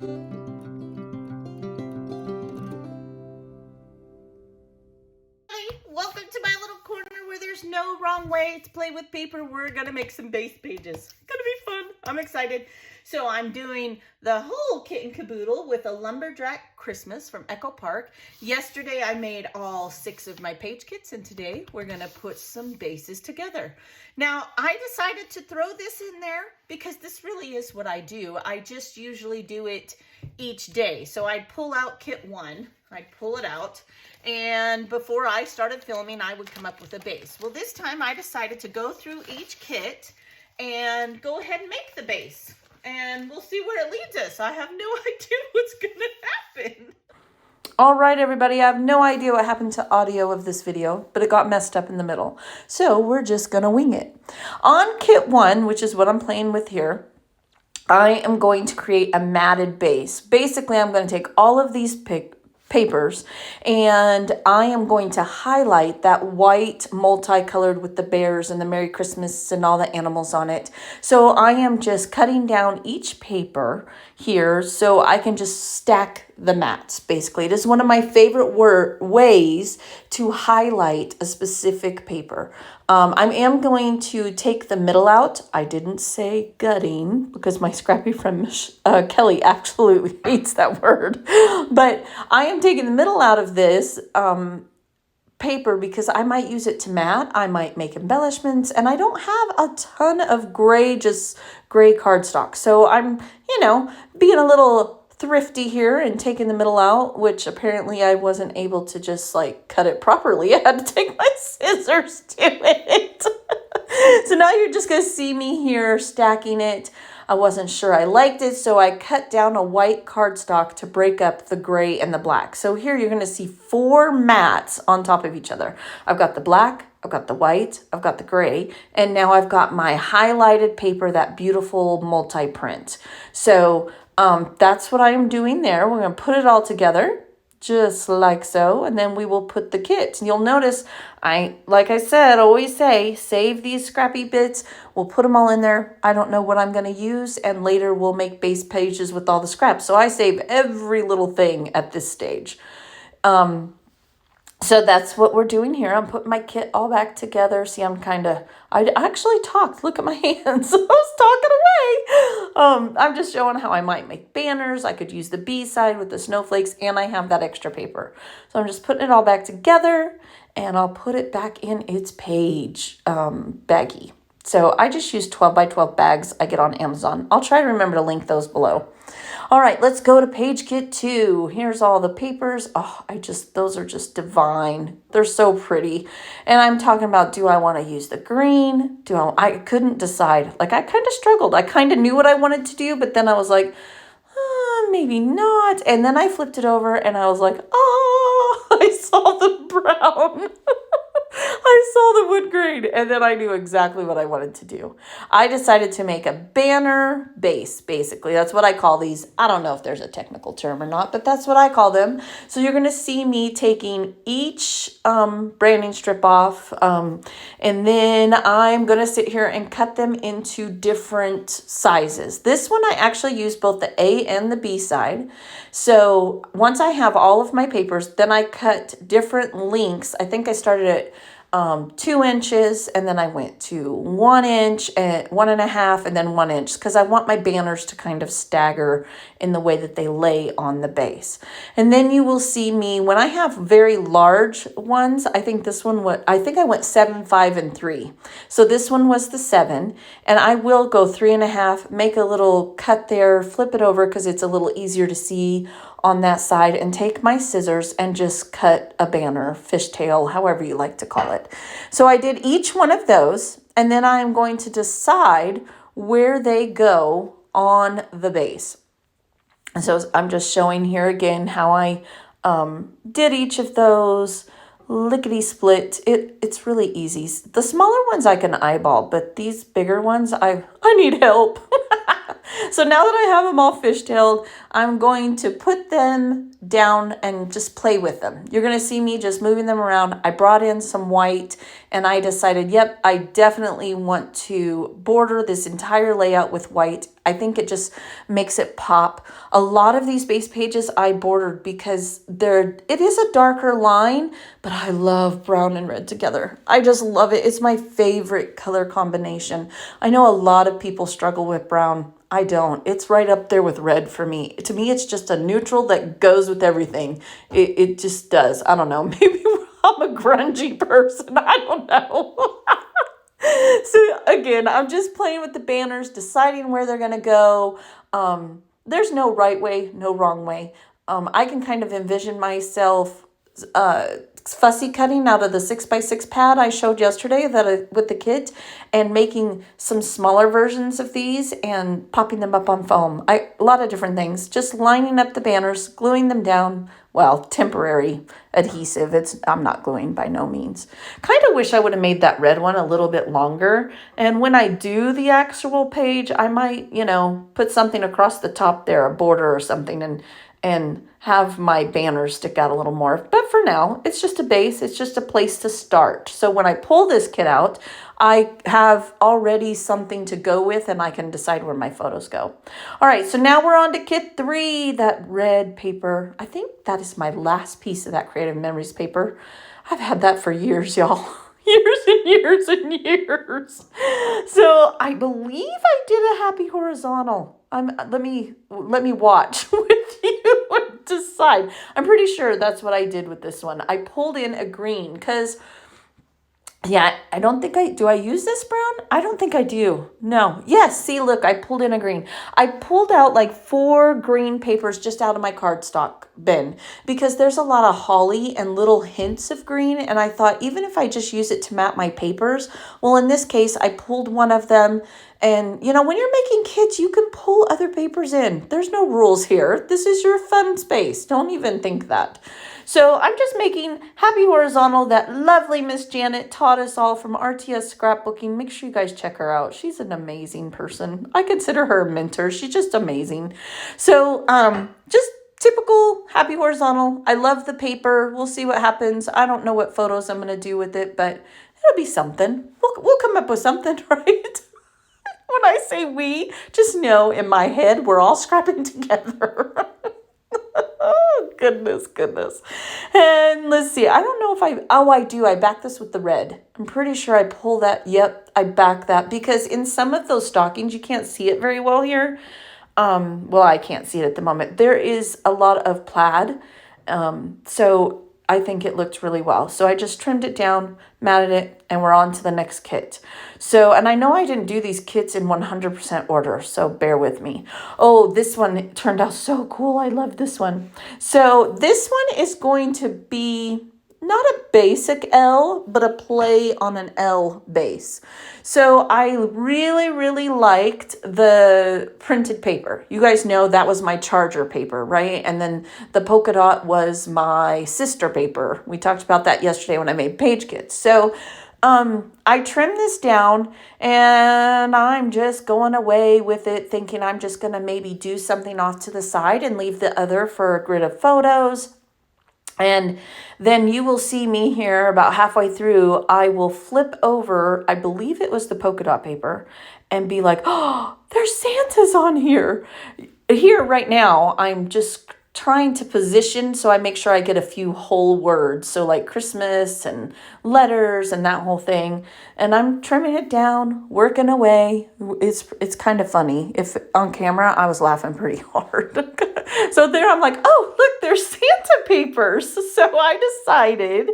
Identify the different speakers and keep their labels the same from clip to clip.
Speaker 1: Welcome to my little corner where there's no wrong way to play with paper. We're gonna make some base pages. It's gonna be fun. I'm excited. So I'm doing the whole kit and caboodle with a Lumberjack Christmas from Echo Park. Yesterday I made all 6 of my page kits, and today we're gonna put some bases together. Now I decided to throw this in there because this really is what I do. I just usually do it each day. So I'd pull out kit 1, I'd pull it out, and before I started filming, I would come up with a base. Well, this time I decided to go through each kit and go ahead and make the base. And we'll see where it leads us. I have no idea what's gonna happen.
Speaker 2: All right, everybody, I have no idea what happened to audio of this video, but it got messed up in the middle. So we're just gonna wing it. On kit 1, which is what I'm playing with here, I am going to create a matted base. Basically, I'm going to take all of these papers and I am going to highlight that white multicolored with the bears and the Merry Christmas and all the animals on it. So I am just cutting down each paper here so I can just stack the mats. Basically, it is one of my favorite ways to highlight a specific paper. I am going to take the middle out. I didn't say gutting because my scrappy friend Kelly absolutely hates that word. But I am taking the middle out of this paper because I might use it to mat. I might make embellishments, and I don't have a ton of gray cardstock. So I'm, being a little thrifty here and taking the middle out, which apparently I wasn't able to just cut it properly. I had to take my scissors to it. So now you're just going to see me here stacking it. I wasn't sure I liked it, so I cut down a white cardstock to break up the gray and the black. So here you're going to see 4 mats on top of each other. I've got the black, I've got the white, I've got the gray, and now I've got my highlighted paper, that beautiful multi-print. So that's what I am doing there. We're going to put it all together just like so, and then we will put the kit. You'll notice like I said, always say, save these scrappy bits. We'll put them all in there. I don't know what I'm going to use, and later we'll make base pages with all the scraps. So I save every little thing at this stage. So that's what we're doing here. I'm putting my kit all back together. See, I actually talked. Look at my hands. I was talking away. I'm just showing how I might make banners. I could use the B side with the snowflakes, and I have that extra paper. So I'm just putting it all back together, and I'll put it back in its page baggie. So I just use 12 by 12 bags I get on Amazon. I'll try to remember to link those below. All right, let's go to page kit 2. Here's all the papers. Oh, those are just divine. They're so pretty. And I'm talking about, do I want to use the green? I couldn't decide. I kind of struggled. I kind of knew what I wanted to do, but then I was like, maybe not. And then I flipped it over and I was like, oh, I saw the brown. I saw the wood grain, and then I knew exactly what I wanted to do. I decided to make a banner base, basically. That's what I call these. I don't know if there's a technical term or not, but that's what I call them. So you're going to see me taking each branding strip off, and then I'm going to sit here and cut them into different sizes. This one I actually use both the A and the B side. So once I have all of my papers, then I cut different lengths. I think I started at 2 inches, and then I went to 1 inch and 1.5, and then 1 inch, because I want my banners to kind of stagger in the way that they lay on the base. And then you will see me when I have very large ones. I think I went 7, 5, and 3. So this one was the 7, and I will go 3.5, make a little cut there, flip it over because it's a little easier to see on that side, and take my scissors and just cut a banner, fishtail, however you like to call it. So I did each one of those, and then I am going to decide where they go on the base. And so I'm just showing here again how I did each of those. Lickety split. It's really easy. The smaller ones I can eyeball, but these bigger ones, I need help. So now that I have them all fishtailed, I'm going to put them down and just play with them. You're going to see me just moving them around. I brought in some white and I decided, yep, I definitely want to border this entire layout with white. I think it just makes it pop. A lot of these base pages I bordered because it is a darker line, but I love brown and red together. I just love it. It's my favorite color combination. I know a lot of people struggle with brown. I don't. It's right up there with red for me. To me, it's just a neutral that goes with everything. It just does. I don't know. Maybe I'm a grungy person. I don't know. So again, I'm just playing with the banners, deciding where they're going to go. There's no right way, no wrong way. I can kind of envision myself fussy cutting out of the 6x6 pad I showed yesterday with the kit and making some smaller versions of these and popping them up on foam. A lot of different things. Just lining up the banners, gluing them down. Well, temporary adhesive. I'm not gluing by no means. Kind of wish I would have made that red one a little bit longer. And when I do the actual page, I might, put something across the top there, a border or something, and have my banners stick out a little more. But for now, it's just a base. It's just a place to start. So when I pull this kit out, I have already something to go with and I can decide where my photos go. All right, so now we're on to kit 3, that red paper. I think that is my last piece of that Creative Memories paper. I've had that for years, y'all. Years and years and years. So I believe I did a happy horizontal. Let me watch with you and decide. I'm pretty sure that's what I did with this one. I pulled in a green because, yeah, I don't think do I use this brown? I don't think I do. No. Yes, see, look, I pulled in a green. I pulled out like 4 green papers just out of my cardstock bin because there's a lot of holly and little hints of green. And I thought, even if I just use it to map my papers, well, in this case, I pulled one of them. And, when you're making kits, you can pull other papers in. There's no rules here. This is your fun space. Don't even think that. So I'm just making Happy Horizontal that lovely Miss Janet taught us all from RTS Scrapbooking. Make sure you guys check her out. She's an amazing person. I consider her a mentor. She's just amazing. So just typical Happy Horizontal. I love the paper. We'll see what happens. I don't know what photos I'm going to do with it, but it'll be something. We'll come up with something, right? When I say we, just know in my head, we're all scrapping together. Oh, goodness. And let's see. I don't know if I do. I back this with the red. I'm pretty sure I pull that. Yep, I back that because in some of those stockings, you can't see it very well here. Well, I can't see it at the moment. There is a lot of plaid. So I think it looked really well. So I just trimmed it down, matted it, and we're on to the next kit. So, and I know I didn't do these kits in 100% order, so bear with me. Oh, this one turned out so cool. I love this one. So this one is going to be not a basic L, but a play on an L base. So I really liked the printed paper. You guys know that was my charger paper, right? And then the polka dot was my sister paper. We talked about that yesterday when I made page kits. So I trimmed this down and I'm just going away with it thinking I'm just going to maybe do something off to the side and leave the other for a grid of photos. And then you will see me here about halfway through, I will flip over, I believe it was the polka dot paper, and be like, oh, there's Santas on here. Here right now, I'm just trying to position so I make sure I get a few whole words. So like Christmas and letters and that whole thing. And I'm trimming it down, working away. It's kind of funny. If on camera, I was laughing pretty hard. So there I'm like, oh, look, there's Santa papers. So I decided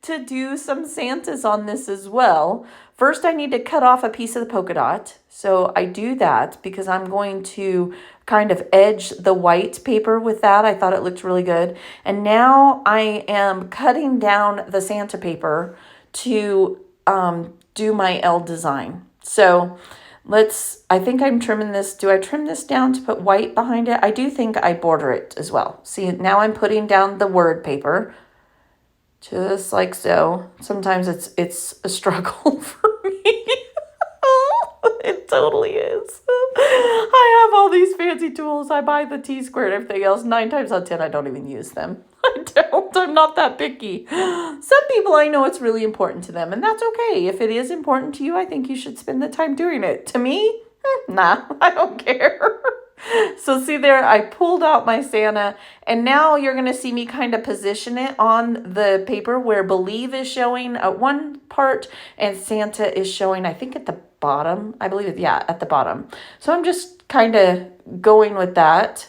Speaker 2: to do some Santas on this as well. First, I need to cut off a piece of the polka dot. So I do that because I'm going to kind of edge the white paper with that. I thought it looked really good. And now I am cutting down the Santa paper to do my L design. So I think I'm trimming this. Do I trim this down to put white behind it? I do think I border it as well. See, now I'm putting down the word paper. Just like so. Sometimes it's a struggle for me. It totally is. I have all these fancy tools. I buy the T-square and everything else. 9 times out of 10, I don't even use them. I don't. I'm not that picky. Some people, I know it's really important to them, and that's okay. If it is important to you, I think you should spend the time doing it. To me, nah, I don't care. So see there, I pulled out my Santa, and now you're going to see me kind of position it on the paper where Believe is showing at one part and Santa is showing, I think, at the bottom. I believe it, yeah, at the bottom. So I'm just kind of going with that.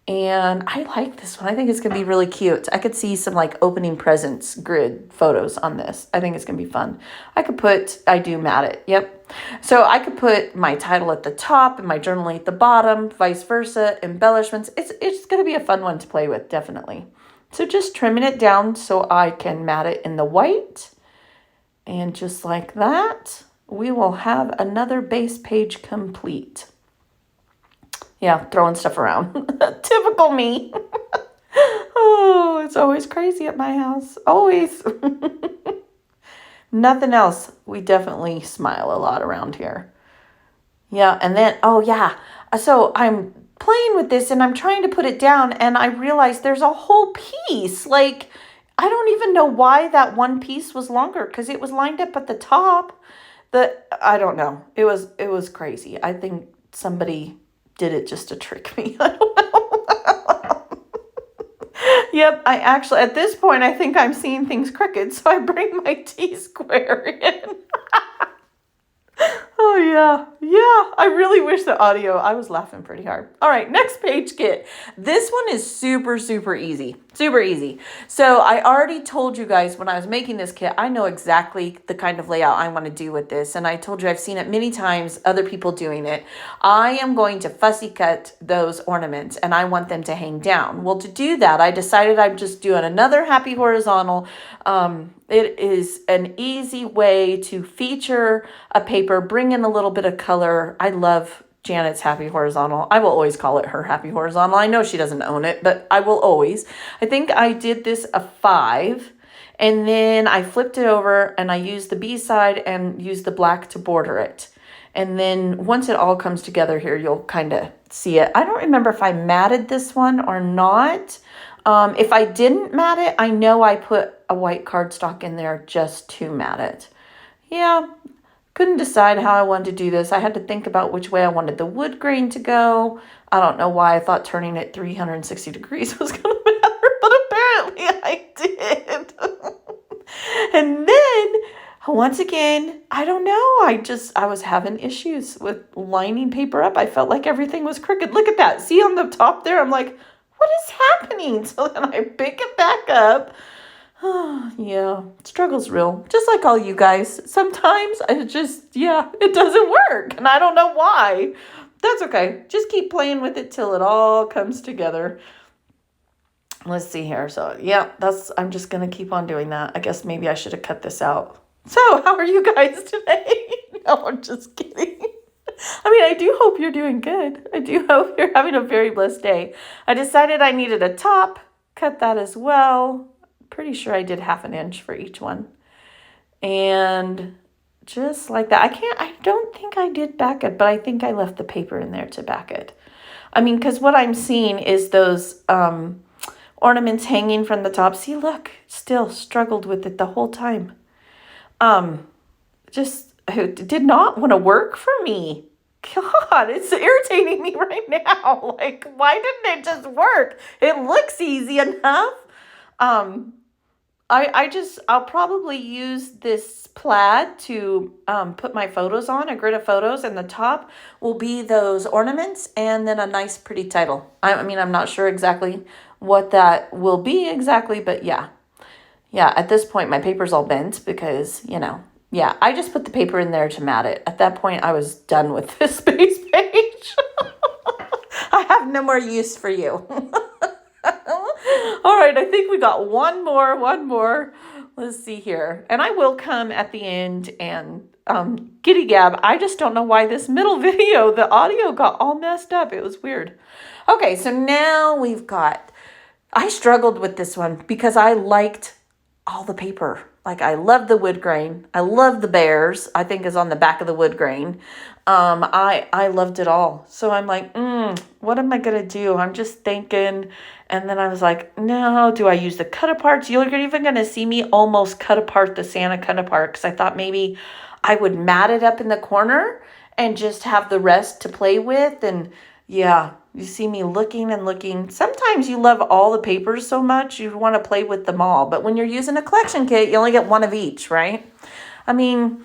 Speaker 2: And I like this one. I think it's going to be really cute. I could see some like opening presents grid photos on this. I think it's going to be fun. I do mat it. Yep. So I could put my title at the top and my journaling at the bottom, vice versa, embellishments. It's going to be a fun one to play with, definitely. So just trimming it down so I can mat it in the white. And just like that, we will have another base page complete. Yeah, throwing stuff around. Typical me. Oh, it's always crazy at my house. Always. Nothing else. We definitely smile a lot around here. Yeah, and then, oh yeah. So I'm playing with this and I'm trying to put it down and I realized there's a whole piece. Like, I don't even know why that one piece was longer because it was lined up at the top. I don't know. It was crazy. I think somebody did it just to trick me. I don't know. Yep, I actually, at this point, I think I'm seeing things crooked, so I bring my T-square in. Oh, yeah. Yeah, I really wish the audio, I was laughing pretty hard. All right, next page kit. This one is super, super easy. Super easy. So I already told you guys when I was making this kit, I know exactly the kind of layout I want to do with this. And I told you I've seen it many times, other people doing it. I am going to fussy cut those ornaments and I want them to hang down. Well, to do that, I decided I'm just doing another happy horizontal. It is an easy way to feature a paper, bring in a little bit of color. I love Janet's Happy Horizontal. I will always call it her Happy Horizontal. I know she doesn't own it, but I will always. I think I did this a 5, and then I flipped it over and I used the B side and used the black to border it. And then once it all comes together here, you'll kind of see it. I don't remember if I matted this one or not. If I didn't mat it, I know I put a white cardstock in there just to mat it. Yeah, couldn't decide how I wanted to do this. I had to think about which way I wanted the wood grain to go. I don't know why I thought turning it 360 degrees was going to matter, but apparently I did. And then, once again, I don't know. I was having issues with lining paper up. I felt like everything was crooked. Look at that. See on the top there? I'm like, what is happening? So then I pick it back up. Yeah, struggle's real. Just like all you guys. Sometimes it doesn't work. And I don't know why. That's okay. Just keep playing with it till it all comes together. Let's see here. So yeah, I'm just going to keep on doing that. I guess maybe I should have cut this out. So how are you guys today? No, I'm just kidding. I mean, I do hope you're doing good. I do hope you're having a very blessed day. I decided I needed a top. Cut that as well. Pretty sure I did 1/2 inch for each one. And just like that. I don't think I did back it, but I think I left the paper in there to back it. I mean, because what I'm seeing is those ornaments hanging from the top. See, look, still struggled with it the whole time. It did not want to work for me. God, it's irritating me right now. Like, why didn't it just work? It looks easy enough. I'll probably use this plaid to put my photos on, a grid of photos, and the top will be those ornaments and then a nice pretty title. I mean, I'm not sure exactly what that will be exactly, but yeah. Yeah, at this point, my paper's all bent because, yeah, I just put the paper in there to mat it. At that point, I was done with this base page. I have no more use for you. All right, I think we got one more. Let's see here. And I will come at the end and giddy gab. I just don't know why this middle video, the audio got all messed up. It was weird. Okay, so now I struggled with this one because I liked all the paper. Like, I love the wood grain. I love the bears, I think is on the back of the wood grain. I loved it all. So I'm like, what am I going to do? I'm just thinking. And then I was like, no, do I use the cut aparts? You're even going to see me almost cut apart the Santa cut apart, because I thought maybe I would mat it up in the corner and just have the rest to play with. And yeah, you see me looking and looking. Sometimes you love all the papers so much, you want to play with them all. But when you're using a collection kit, you only get one of each, right? I mean,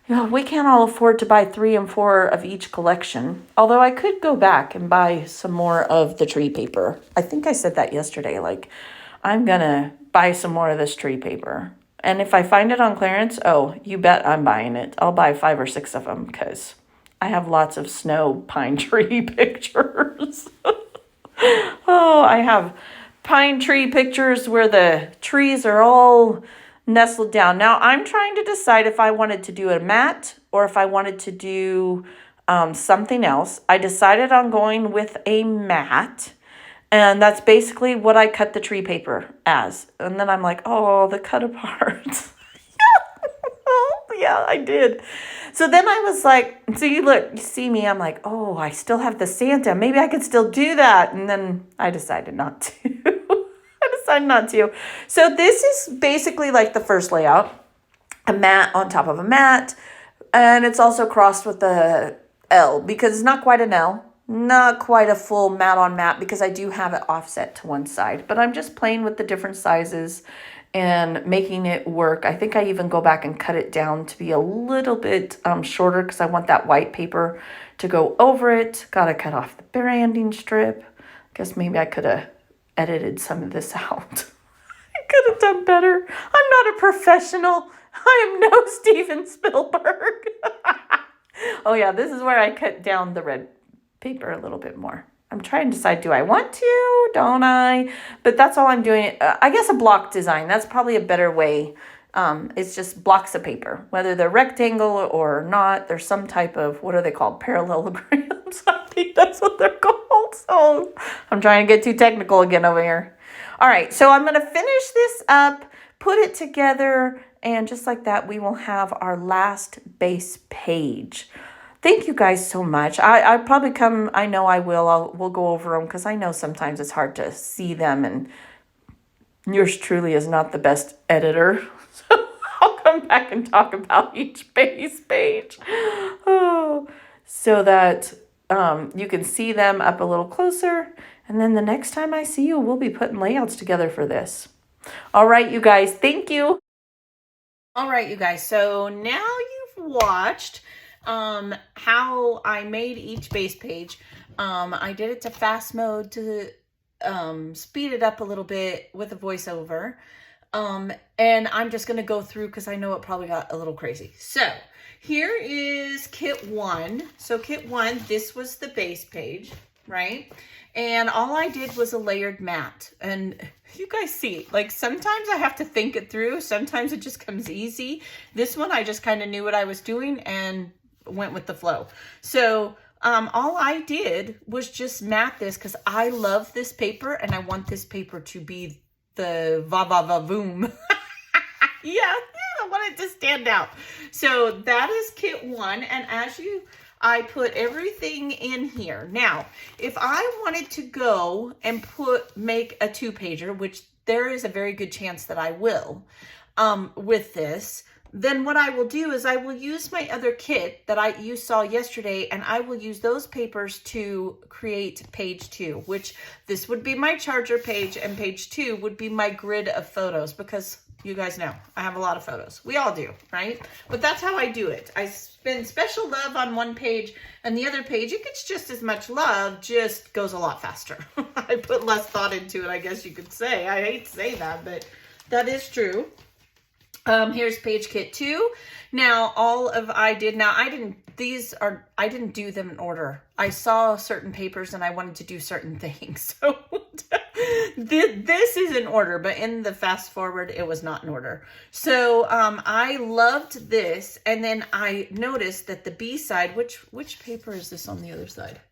Speaker 2: we can't all afford to buy 3 and 4 of each collection. Although I could go back and buy some more of the tree paper. I think I said that yesterday. Like, I'm going to buy some more of this tree paper. And if I find it on clearance, oh, you bet I'm buying it. I'll buy 5 or 6 of them because I have lots of snow pine tree pictures. Oh, I have pine tree pictures where the trees are all nestled down. Now, I'm trying to decide if I wanted to do a mat or if I wanted to do something else. I decided on going with a mat. And that's basically what I cut the tree paper as. And then I'm like, oh, the cut apart. Yeah, I did. So then I was like, so you see me, I'm like, oh, I still have the Santa. Maybe I could still do that. And then I decided not to. I decided not to. So this is basically like the first layout. A mat on top of a mat. And it's also crossed with the L because it's not quite an L. Not quite a full mat on mat because I do have it offset to one side. But I'm just playing with the different sizes and making it work. I think I even go back and cut it down to be a little bit shorter because I want that white paper to go over it. Got to cut off the branding strip. Guess maybe I could have edited some of this out. I could have done better. I'm not a professional. I am no Steven Spielberg. Oh yeah, this is where I cut down the red paper a little bit more. I'm trying to decide, do I want to? Don't I? But that's all I'm doing. I guess a block design. That's probably a better way. It's just blocks of paper. Whether they're rectangle or not, there's some type of, what are they called? Parallelograms. I think that's what they're called. So I'm trying to get too technical again over here. All right, so I'm going to finish this up, put it together, and just like that, we will have our last base page. Thank you guys so much. I probably come, I know I will. We'll go over them because I know sometimes it's hard to see them, and yours truly is not the best editor. So I'll come back and talk about each base page. Oh, so that you can see them up a little closer. And then the next time I see you, we'll be putting layouts together for this. All right, you guys. Thank you.
Speaker 1: All right, you guys. So now you've watched how I made each base page. I did it to fast mode to speed it up a little bit with a voiceover. And I'm just going to go through because I know it probably got a little crazy. So here is kit 1. So kit 1, this was the base page, right? And all I did was a layered mat. And you guys see, like sometimes I have to think it through. Sometimes it just comes easy. This one, I just kind of knew what I was doing and went with the flow. So all I did was just mat this because I love this paper and I want this paper to be the va-va-va-voom. Yeah, I want it to stand out. So that is kit 1. And I put everything in here. Now, if I wanted to go and make a 2-pager, which there is a very good chance that I will with this, then what I will do is I will use my other kit that you saw yesterday, and I will use those papers to create page 2, which this would be my charger page, and page 2 would be my grid of photos, because you guys know I have a lot of photos. We all do, right? But that's how I do it. I spend special love on one page, and the other page, it gets just as much love, just goes a lot faster. I put less thought into it, I guess you could say. I hate to say that, but that is true. Here's page kit 2. Now, I didn't do them in order. I saw certain papers and I wanted to do certain things. So this is in order, but in the fast forward, it was not in order. So, I loved this. And then I noticed that the B side, which paper is this on the other side?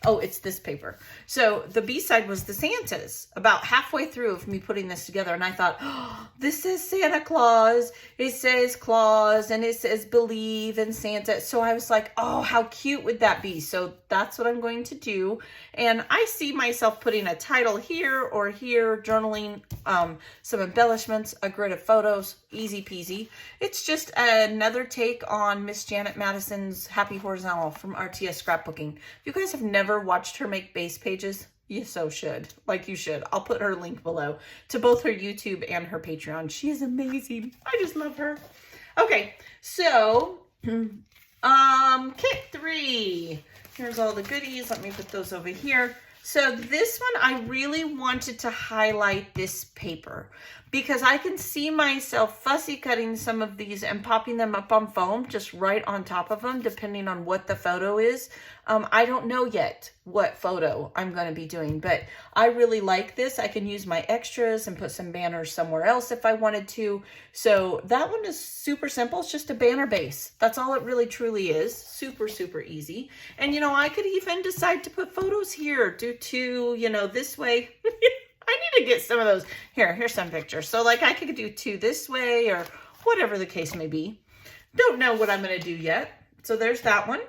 Speaker 1: Oh, it's this paper. So the B-side was the Santas, about halfway through of me putting this together. And I thought, oh, this says Santa Claus, it says Claus, and it says believe in Santa. So I was like, oh, how cute would that be? So that's what I'm going to do. And I see myself putting a title here or here, journaling, some embellishments, a grid of photos, easy peasy. It's just another take on Miss Janet Madison's Happy Horizontal from RTS Scrapbooking. If you guys have never watched her make base pages, you so should. Like, you should. I'll put her link below to both her YouTube and her Patreon. She is amazing. I just love her. Okay, so kit 3. Here's all the goodies. Let me put those over here. So this one, I really wanted to highlight this paper because I can see myself fussy cutting some of these and popping them up on foam just right on top of them, depending on what the photo is. I don't know yet what photo I'm going to be doing, but I really like this. I can use my extras and put some banners somewhere else if I wanted to. So that one is super simple. It's just a banner base. That's all it really truly is. Super, super easy. And, you know, I could even decide to put photos here, do 2, you know, this way. I need to get some of those. Here's some pictures. So like I could do 2 this way or whatever the case may be. Don't know what I'm going to do yet. So there's that one.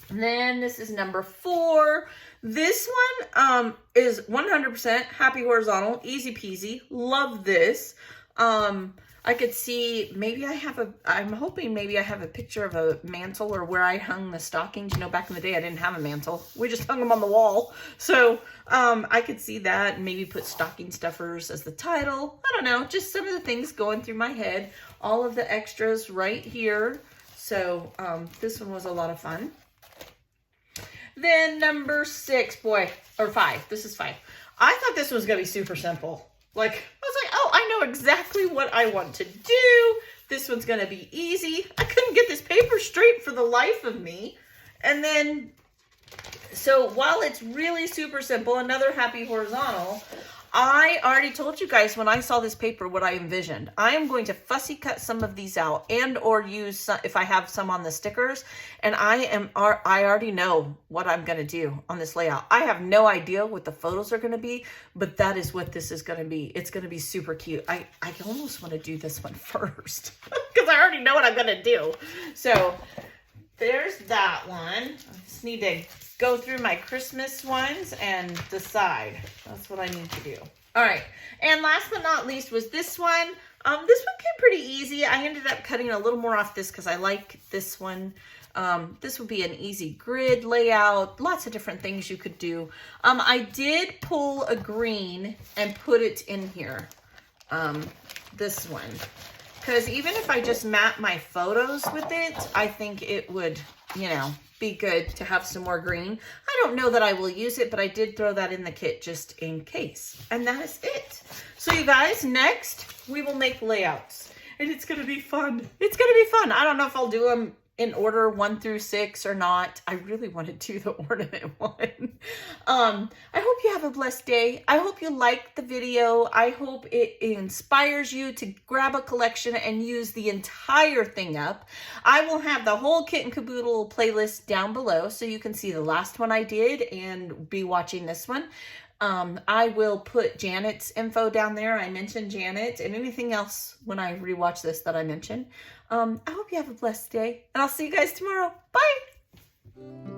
Speaker 1: And then this is number 4. This one is 100% Happy Horizontal, easy peasy. Love this. I could see maybe I'm hoping maybe I have a picture of a mantle or where I hung the stockings. You know, back in the day I didn't have a mantle. We just hung them on the wall. So I could see that and maybe put stocking stuffers as the title. I don't know, just some of the things going through my head. All of the extras right here. So this one was a lot of fun. Then number 6, boy, or 5. This is 5. I thought this was going to be super simple. Like, I was like, oh, I know exactly what I want to do. This one's going to be easy. I couldn't get this paper straight for the life of me. And then, so while it's really super simple, another Happy Horizontal, I already told you guys when I saw this paper what I envisioned. I am going to fussy cut some of these out and or use some, if I have some on the stickers. And I already know what I'm going to do on this layout. I have no idea what the photos are going to be, but that is what this is going to be. It's going to be super cute. I almost want to do this one first because I already know what I'm going to do. So there's that one. I just need to go through my Christmas ones and decide. That's what I need to do. All right. And last but not least was this one. This one came pretty easy. I ended up cutting a little more off this because I like this one. This would be an easy grid layout. Lots of different things you could do. I did pull a green and put it in here. This one. Because even if I just map my photos with it, I think it would, you know, be good to have some more green. I don't know that I will use it, but I did throw that in the kit just in case. And that is it. So you guys, next we will make layouts. And it's going to be fun. It's going to be fun. I don't know if I'll do them in order 1 through 6 or not. I really want to do the ornament one. I hope you have a blessed day. I hope you liked the video. I hope it inspires you to grab a collection and use the entire thing up. I will have the whole Kit and Caboodle playlist down below so you can see the last one I did and be watching this one. I will put Janet's info down there. I mentioned Janet and anything else when I rewatch this that I mentioned. I hope you have a blessed day and I'll see you guys tomorrow. Bye.